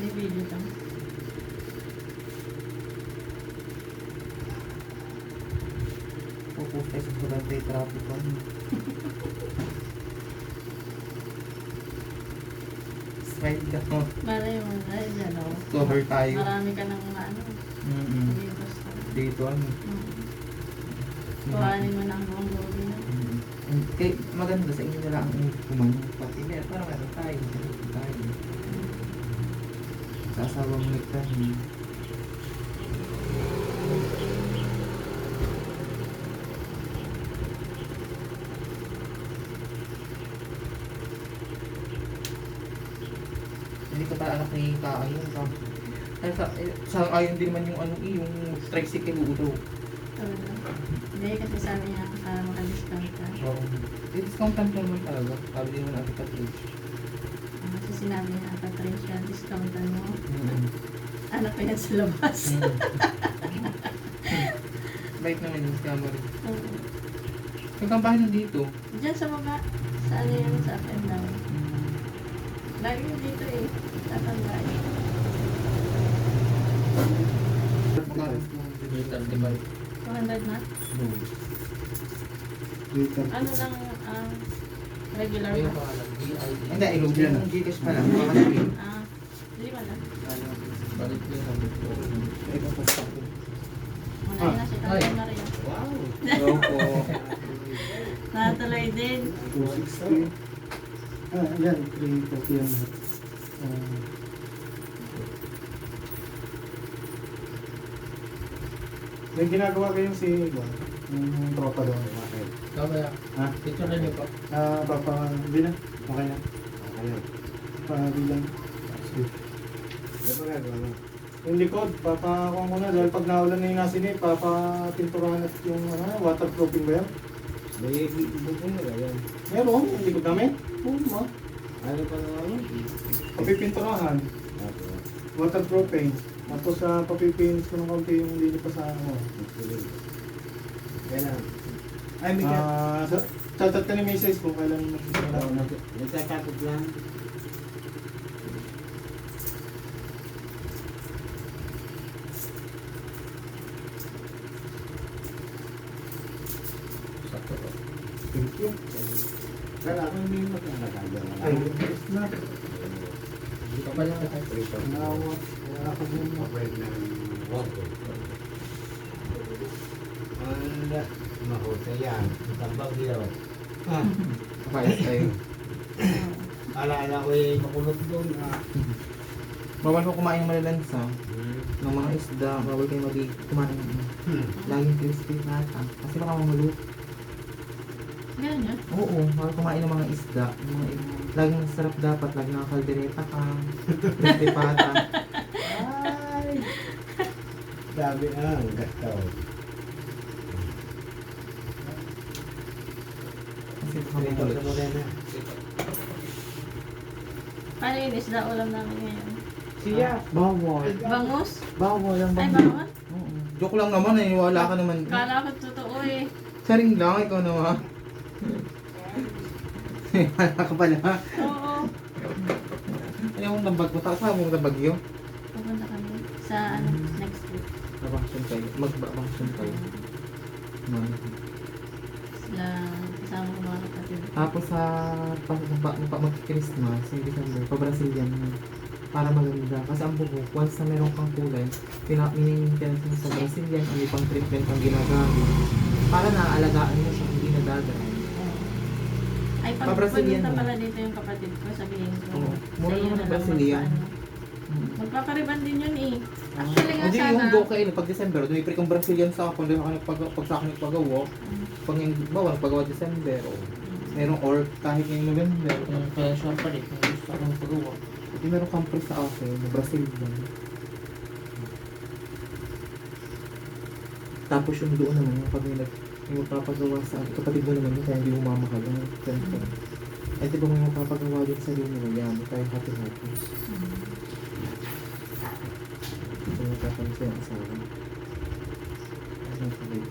Hindi, video lang. Focus tayo sa durante traffic ko. Strike ka mo. Malay mo na, dyan o. Cover tayo. Marami ka ng ano. Hindi basta. Dito ano. Kuhanin mo ng buong lobby na. Kaya maganda sa inyo na lang ang kumanong pati. Parang ano tayo. Tayo. Sasawa mo nagtahin. Hindi ka pa anak ni Kaayon ka. Sa ayon din naman yung ano yung tricycle udo. Hindi, kasi sabi niya maka-discount ka. Oo. Discountan ko naman talaga. Sabi din naman ang Patrice. Kasi sinabi niya, Patricia, discountan mo. Anak ko yan sa labas. Bait naman yung scammer. Nagkampahan dito. Diyan sa baba. Sa ano yan, sa up and down. Lagi mo dito eh. Tatandaan. Magkano? 200 na? Ano lang, regular ba? Hindi, ilog yan. Yung Gcash pa lang. Makasabi. 5 na. Balik ko yung sabi ko. Wala na si Tatay Maria. Wow! Hello po. Natuloy din. 260. Yan, 340 yan. May ginagawa kayong si yung tropa doon. Kaya, Ha? picture na niyo po. Papa, hindi na. Okay na. Okay na. Bilang. Sige. Yung likod, papakuha ko na dahil pag naulan na yung nasinip, papapinturahan at yung waterproofing ba yan? May bukong na yan. Meron, yung likod namin. Oo, ma. Ano pa naman? Papipinturahan. Waterproofing. Tapos papipinis ko ng konti yung linis pa sa ano. Kaya na. Ay, may Chat ka ni Mrs. kung kailan magsisimula. nagtatakot lang. Sakto po. Thank you. Kaya ako hindi mo magkakagaya. Ay, yes na. Hindi ka pala nakakita. Nawa. Wala ka din mo. Pwede ng water. Wala. Mahusay yan. Tambang diyo. Kapayas tayo. Ala ko eh, makulot doon. Bawal ko kumain ng malalansa. Ng mga isda. Bawal kayo kumain. Laging crispy nata. Kasi baka mamulo. Ganun yun? Oo, bawal kumain ng mga isda. Yung mga, laging masarap dapat. Laging nakakaldereta ka. Crispy pata. Ay! Sabi ang gastaw. Kasi kami tuloy. Paano yung isda ulam namin ngayon? Siya. Bawal. Bangus? Bawal ang Ay, bangus. bawal? Oo. Joke lang naman eh. Wala ka naman. Kala ko totoo eh. Saring lang. Ikaw naman. Wala ka pala. Oo. Ano yung nabag mo? Saan mo nabagyo? Pupunta kami sa ano, next week. Nabakasyon kayo. Magbakasyon kayo. Sila kasama ko mga kapatid. Tapos sa mag-Christmas, yung December, pa-Brazilian para maganda. Kasi ang bubuk, once na meron kang kulay, mini-maintenance mo sa Brazilian, ang pang treatment ang ginagamit. Para naaalagaan mo siya, hindi nadadaan. Ay, pag Pa-Brazilian pupunta mo. pala dito yung kapatid ko, sabihin ko. Oo. Mura sa'yo naman na ang lang Brazilian. magpaano. Magpapariban din yun eh. Actually nga Hindi sana. yung go kayo, pag December, dumipre kong Brazilian sa ako, doon ako pag sa akin nagpagawa. Pag yung, bawa, nagpagawa December, o merong or kahit ngayong November. Kaya siya pa rin. Kung gusto ko magpagawa. Hindi meron kampre sa akin, na Brazilian. Tapos yung doon naman, yung pag may magpapagawa sa kapatid mo naman yun, kaya hindi umamahal. Ay, di ba may magpapagawa din sa iyo mo, yan, tayo happy-happy. Ito yung tatanong sa yung asawa. Ano yung